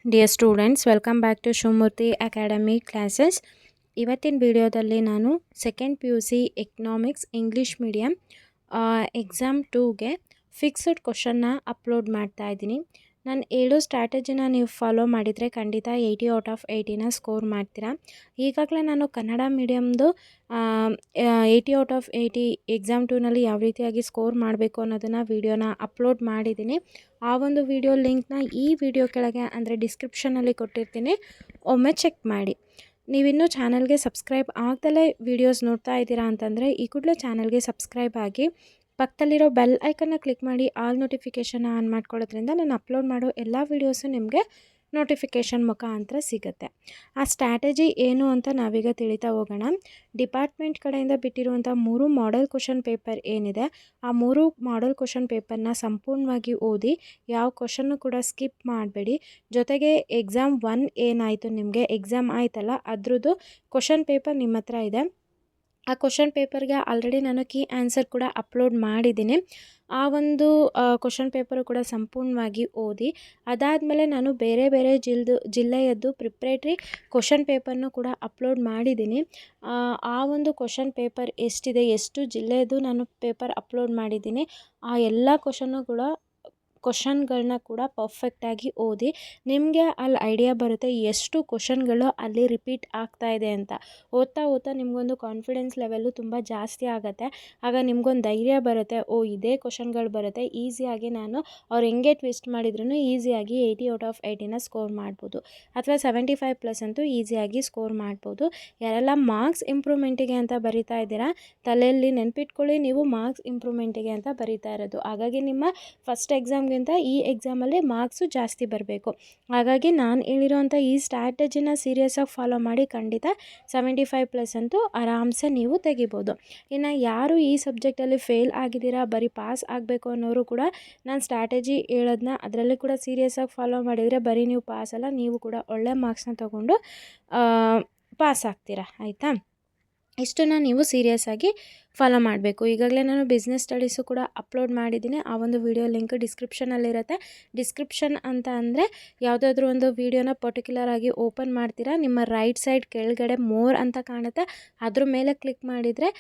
Dear students, welcome back to Shumurthy Academy classes. ಇವತ್ತಿನ ವಿಡಿಯೋದಲ್ಲಿ ನಾನು second P U C economics English medium exam 2ಗೆ fixed ಕ್ವಶನ್ನ upload ಮಾಡ್ತಾ ಇದ್ದೀನಿ. ನಾನು ಹೇಳೋ ಸ್ಟ್ರಾಟಜಿನ ನೀವು ಫಾಲೋ ಮಾಡಿದರೆ ಖಂಡಿತ 80 ಔಟ್ ಆಫ್ 80ನ ಸ್ಕೋರ್ ಮಾಡ್ತೀರಾ. ಈಗಾಗಲೇ ನಾನು ಕನ್ನಡ ಮೀಡಿಯಮ್ದು 80 ಔಟ್ ಆಫ್ 80 ಎಕ್ಸಾಮ್ 2ನಲ್ಲಿ ಯಾವ ರೀತಿಯಾಗಿ ಸ್ಕೋರ್ ಮಾಡಬೇಕು ಅನ್ನೋದನ್ನು ವಿಡಿಯೋನ ಅಪ್ಲೋಡ್ ಮಾಡಿದ್ದೀನಿ. ಆ ಒಂದು ವಿಡಿಯೋ ಲಿಂಕ್ನ ಈ ವಿಡಿಯೋ ಕೆಳಗೆ ಅಂದರೆ ಡಿಸ್ಕ್ರಿಪ್ಷನಲ್ಲಿ ಕೊಟ್ಟಿರ್ತೀನಿ, ಒಮ್ಮೆ ಚೆಕ್ ಮಾಡಿ. ನೀವಿನ್ನೂ ಚಾನಲ್ಗೆ ಸಬ್ಸ್ಕ್ರೈಬ್ ಆಗ್ದಲೇ ವೀಡಿಯೋಸ್ ನೋಡ್ತಾ ಇದ್ದೀರಾ ಅಂತಂದರೆ ಈ ಕೂಡಲೇ ಚಾನಲ್ಗೆ ಸಬ್ಸ್ಕ್ರೈಬ್ ಆಗಿ ಪಕ್ಕದಲ್ಲಿರೋ ಬೆಲ್ ಐಕನ್ನ ಕ್ಲಿಕ್ ಮಾಡಿ ಆಲ್ ನೋಟಿಫಿಕೇಷನ್ನ ಆನ್ ಮಾಡ್ಕೊಳ್ಳೋದ್ರಿಂದ ನಾನು ಅಪ್ಲೋಡ್ ಮಾಡೋ ಎಲ್ಲ ವೀಡಿಯೋಸು ನಿಮಗೆ ನೋಟಿಫಿಕೇಷನ್ ಮುಖಾಂತರ ಸಿಗುತ್ತೆ. ಆ ಸ್ಟ್ರಾಟಜಿ ಏನು ಅಂತ ನಾವೀಗ ತಿಳಿತಾ ಹೋಗೋಣ. ಡಿಪಾರ್ಟ್ಮೆಂಟ್ ಕಡೆಯಿಂದ ಬಿಟ್ಟಿರುವಂಥ 3 ಮಾಡೆಲ್ ಕ್ವಶನ್ ಪೇಪರ್ ಏನಿದೆ, ಆ 3 ಮಾಡೆಲ್ ಕ್ವಶನ್ ಪೇಪರ್ನ ಸಂಪೂರ್ಣವಾಗಿ ಓದಿ, ಯಾವ ಕ್ವಶನ್ನು ಕೂಡ ಸ್ಕಿಪ್ ಮಾಡಬೇಡಿ. ಜೊತೆಗೆ ಎಕ್ಸಾಮ್ 1 ಏನಾಯಿತು, ನಿಮಗೆ ಎಕ್ಸಾಮ್ ಆಯ್ತಲ್ಲ, ಅದ್ರದ್ದು ಕ್ವಶನ್ ಪೇಪರ್ ನಿಮ್ಮ ಹತ್ರ ಇದೆ. ಆ ಕ್ವಶನ್ ಪೇಪರ್ಗೆ ಆಲ್ರೆಡಿ ನಾನು ಕೀ ಆನ್ಸರ್ ಕೂಡ ಅಪ್ಲೋಡ್ ಮಾಡಿದ್ದೀನಿ. ಆ ಒಂದು ಕ್ವಶನ್ ಪೇಪರು ಕೂಡ ಸಂಪೂರ್ಣವಾಗಿ ಓದಿ. ಅದಾದಮೇಲೆ ನಾನು ಬೇರೆ ಬೇರೆ ಜಿಲ್ಲೆಯದ್ದು ಪ್ರಿಪ್ರೇಟ್ರಿ ಕ್ವಶನ್ ಪೇಪರ್ನು ಕೂಡ ಅಪ್ಲೋಡ್ ಮಾಡಿದ್ದೀನಿ. ಆ ಒಂದು ಕ್ವಶನ್ ಪೇಪರ್ ಎಷ್ಟಿದೆ, ಎಷ್ಟು ಜಿಲ್ಲೆಯದು ನಾನು ಪೇಪರ್ ಅಪ್ಲೋಡ್ ಮಾಡಿದ್ದೀನಿ, ಆ ಎಲ್ಲ ಕ್ವಶನ್ಗಳನ್ನ ಕೂಡ ಪರ್ಫೆಕ್ಟಾಗಿ ಓದಿ. ನಿಮಗೆ ಅಲ್ಲಿ ಐಡಿಯಾ ಬರುತ್ತೆ ಎಷ್ಟು ಕ್ವಶನ್ಗಳು ಅಲ್ಲಿ ರಿಪೀಟ್ ಆಗ್ತಾ ಇದೆ ಅಂತ. ಓದ್ತಾ ಓದ್ತಾ ನಿಮಗೊಂದು ಕಾನ್ಫಿಡೆನ್ಸ್ ಲೆವೆಲ್ಲು ತುಂಬ ಜಾಸ್ತಿ ಆಗುತ್ತೆ. ಆಗ ನಿಮಗೊಂದು ಧೈರ್ಯ ಬರುತ್ತೆ, ಇದೇ ಕ್ವಶನ್ಗಳು ಬರುತ್ತೆ, ಈಸಿಯಾಗಿ ನಾನು ಅವ್ರು ಹೆಂಗೆ ಟ್ವಿಸ್ಟ್ ಮಾಡಿದ್ರೂ ಈಸಿಯಾಗಿ 80 ಔಟ್ ಆಫ್ 80ನ ಸ್ಕೋರ್ ಮಾಡ್ಬೋದು, ಅಥವಾ 75+ ಅಂತೂ ಈಸಿಯಾಗಿ ಸ್ಕೋರ್ ಮಾಡ್ಬೋದು. ಯಾರೆಲ್ಲ ಮಾರ್ಕ್ಸ್ ಇಂಪ್ರೂವ್ಮೆಂಟಿಗೆ ಅಂತ ಬರಿತಾ ಇದ್ದೀರಾ, ತಲೆಯಲ್ಲಿ ನೆನ್ಪಿಟ್ಕೊಳ್ಳಿ, ನೀವು ಮಾರ್ಕ್ಸ್ ಇಂಪ್ರೂವ್ಮೆಂಟಿಗೆ ಅಂತ ಬರಿತಾ ಇರೋದು. ಹಾಗಾಗಿ ನಿಮ್ಮ ಫಸ್ಟ್ ಎಕ್ಸಾಮ್ಗಿಂತ ಈ ಎಕ್ಸಾಮಲ್ಲಿ ಮಾರ್ಕ್ಸು ಜಾಸ್ತಿ ಬರಬೇಕು. ಹಾಗಾಗಿ ನಾನು ಹೇಳಿರೋಂಥ ಈ ಸ್ಟ್ರಾಟಜಿನ ಸೀರಿಯಸ್ಸಾಗಿ ಫಾಲೋ ಮಾಡಿ ಖಂಡಿತ 75+ ಅಂತೂ ಆರಾಮ್ಸೆ ನೀವು ತೆಗಿಬೋದು. ಇನ್ನು ಯಾರು ಈ ಸಬ್ಜೆಕ್ಟಲ್ಲಿ ಫೇಲ್ ಆಗಿದ್ದೀರಾ, ಬರೀ ಪಾಸ್ ಆಗಬೇಕು ಅನ್ನೋರು ಕೂಡ ನಾನು ಸ್ಟ್ರಾಟಜಿ ಹೇಳೋದನ್ನ ಅದರಲ್ಲಿ ಕೂಡ ಸೀರಿಯಸ್ಸಾಗಿ ಫಾಲೋ ಮಾಡಿದರೆ ಬರೀ ನೀವು ಪಾಸ್ ಅಲ್ಲ, ನೀವು ಕೂಡ ಒಳ್ಳೆ ಮಾರ್ಕ್ಸ್ನ ತೊಗೊಂಡು ಪಾಸ್ ಆಗ್ತೀರಾ, ಆಯಿತಾ. ಇಷ್ಟನ್ನು ನೀವು ಸೀರಿಯಸ್ಸಾಗಿ ಫಾಲೋ ಮಾಡಬೇಕು. ಈಗಾಗಲೇ ನಾನು ಬಿಸ್ನೆಸ್ ಸ್ಟಡೀಸು ಕೂಡ ಅಪ್ಲೋಡ್ ಮಾಡಿದ್ದೀನಿ. ಆ ಒಂದು ವಿಡಿಯೋ ಲಿಂಕ್ ಡಿಸ್ಕ್ರಿಪ್ಷನಲ್ಲಿರುತ್ತೆ. ಡಿಸ್ಕ್ರಿಪ್ಷನ್ ಅಂತ ಅಂದರೆ ಯಾವುದಾದ್ರೂ ಒಂದು ವಿಡಿಯೋನ ಪರ್ಟಿಕ್ಯುಲರ್ ಆಗಿ ಓಪನ್ ಮಾಡ್ತೀರಾ, ನಿಮ್ಮ ರೈಟ್ ಸೈಡ್ ಕೆಳಗಡೆ ಮೋರ್ ಅಂತ ಕಾಣುತ್ತೆ, ಅದ್ರ ಮೇಲೆ ಕ್ಲಿಕ್ ಮಾಡಿದರೆ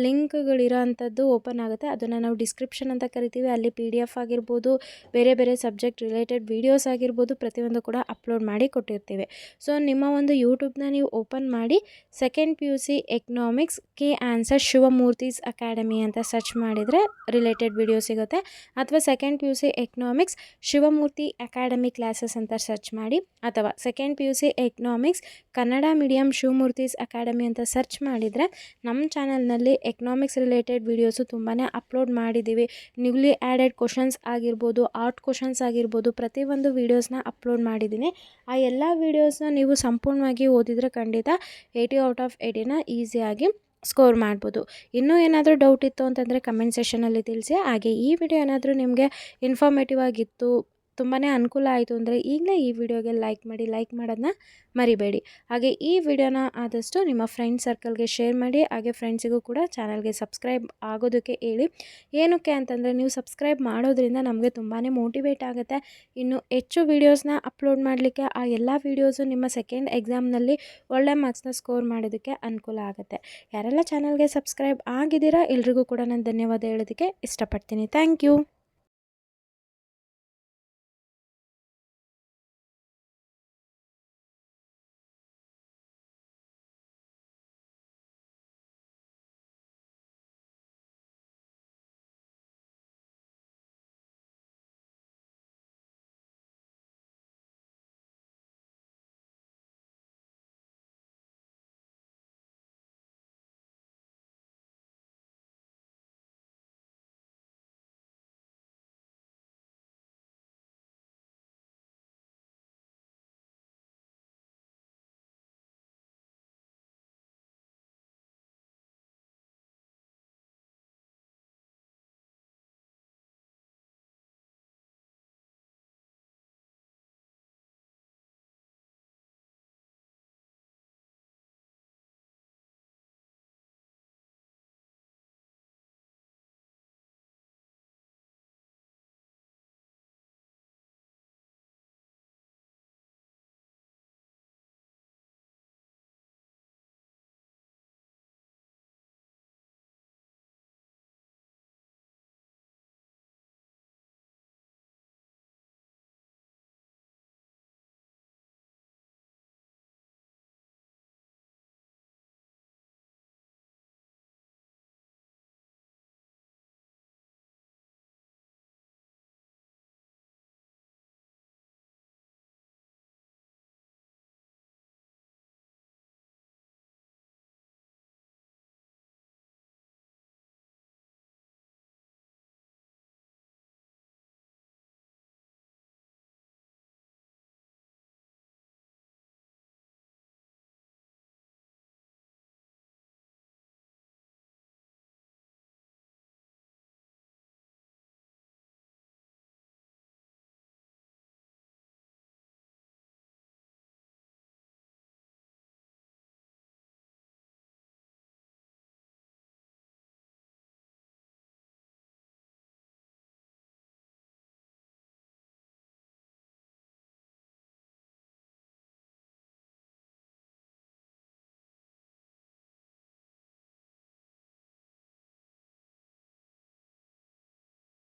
ಲಿಂಕ್ಗಳಿರೋ ಅಂಥದ್ದು ಓಪನ್ ಆಗುತ್ತೆ. ಅದನ್ನು ನಾವು ಡಿಸ್ಕ್ರಿಪ್ಷನ್ ಅಂತ ಕರಿತೀವಿ. ಅಲ್ಲಿ PDF ಆಗಿರ್ಬೋದು, ಬೇರೆ ಬೇರೆ ಸಬ್ಜೆಕ್ಟ್ ರಿಲೇಟೆಡ್ ವೀಡಿಯೋಸ್ ಆಗಿರ್ಬೋದು, ಪ್ರತಿಯೊಂದು ಕೂಡ ಅಪ್ಲೋಡ್ ಮಾಡಿ ಕೊಟ್ಟಿರ್ತೀವಿ. ನಿಮ್ಮ ಒಂದು ಯೂಟ್ಯೂಬ್ನ ನೀವು ಓಪನ್ ಮಾಡಿ second PUC economics key answer Shivamurthy academy ಅಂತ ಸರ್ಚ್ ಮಾಡಿದರೆ ರಿಲೇಟೆಡ್ ವಿಡಿಯೋ ಸಿಗುತ್ತೆ. ಅಥವಾ second PUC economics Shivamurthy academy classes ಅಂತ ಸರ್ಚ್ ಮಾಡಿ, ಅಥವಾ second PUC economics Kannada medium Shivamurthy's academy ಅಂತ ಸರ್ಚ್ ಮಾಡಿದರೆ ನಮ್ಮ ಚಾನಲ್ನಲ್ಲಿ ಎಕನಾಮಿಕ್ಸ್ ರಿಲೇಟೆಡ್ ವೀಡಿಯೋಸು ತುಂಬಾ ಅಪ್ಲೋಡ್ ಮಾಡಿದ್ದೀವಿ. ನ್ಯೂಲಿ ಆ್ಯಡೆಡ್ ಕ್ವಶನ್ಸ್ ಆಗಿರ್ಬೋದು, ಆರ್ಟ್ ಕ್ವಶನ್ಸ್ ಆಗಿರ್ಬೋದು, ಪ್ರತಿಯೊಂದು ವೀಡಿಯೋಸ್ನ ಅಪ್ಲೋಡ್ ಮಾಡಿದ್ದೀನಿ. ಆ ಎಲ್ಲ ವೀಡಿಯೋಸ್ನ ನೀವು ಸಂಪೂರ್ಣವಾಗಿ ಓದಿದರೆ ಖಂಡಿತ 80 ಔಟ್ ಆಫ್ 80ನ ಈಸಿಯಾಗಿ ಸ್ಕೋರ್ ಮಾಡ್ಬೋದು. ಇನ್ನೂ ಏನಾದರೂ ಡೌಟ್ ಇತ್ತು ಅಂತಂದರೆ ಕಮೆಂಟ್ ಸೆಷನಲ್ಲಿ ತಿಳಿಸಿ. ಹಾಗೆ ಈ ವಿಡಿಯೋ ಏನಾದರೂ ನಿಮಗೆ ಇನ್ಫಾರ್ಮೇಟಿವ್ ಆಗಿತ್ತು, ತುಂಬಾ ಅನುಕೂಲ ಆಯಿತು ಅಂದರೆ ಈಗಲೇ ಈ ವಿಡಿಯೋಗೆ ಲೈಕ್ ಮಾಡಿ, ಲೈಕ್ ಮಾಡೋದನ್ನ ಮರಿಬೇಡಿ. ಹಾಗೆ ಈ ವಿಡಿಯೋನ ಆದಷ್ಟು ನಿಮ್ಮ ಫ್ರೆಂಡ್ ಸರ್ಕಲ್ಗೆ ಶೇರ್ ಮಾಡಿ. ಹಾಗೆ ಫ್ರೆಂಡ್ಸಿಗೂ ಕೂಡ ಚಾನಲ್ಗೆ ಸಬ್ಸ್ಕ್ರೈಬ್ ಆಗೋದಕ್ಕೆ ಹೇಳಿ. ಏನಕ್ಕೆ ಅಂತಂದರೆ ನೀವು ಸಬ್ಸ್ಕ್ರೈಬ್ ಮಾಡೋದ್ರಿಂದ ನಮಗೆ ತುಂಬಾ ಮೋಟಿವೇಟ್ ಆಗುತ್ತೆ ಇನ್ನು ಹೆಚ್ಚು ವೀಡಿಯೋಸ್ನ ಅಪ್ಲೋಡ್ ಮಾಡಲಿಕ್ಕೆ. ಆ ಎಲ್ಲ ವೀಡಿಯೋಸು ನಿಮ್ಮ ಸೆಕೆಂಡ್ ಎಕ್ಸಾಮ್ನಲ್ಲಿ ಒಳ್ಳೆ ಮಾರ್ಕ್ಸ್ನ ಸ್ಕೋರ್ ಮಾಡೋದಕ್ಕೆ ಅನುಕೂಲ ಆಗುತ್ತೆ. ಯಾರೆಲ್ಲ ಚಾನಲ್ಗೆ ಸಬ್ಸ್ಕ್ರೈಬ್ ಆಗಿದ್ದೀರಾ ಎಲ್ರಿಗೂ ಕೂಡ ನಾನು ಧನ್ಯವಾದ ಹೇಳೋದಕ್ಕೆ ಇಷ್ಟಪಡ್ತೀನಿ. Thank you.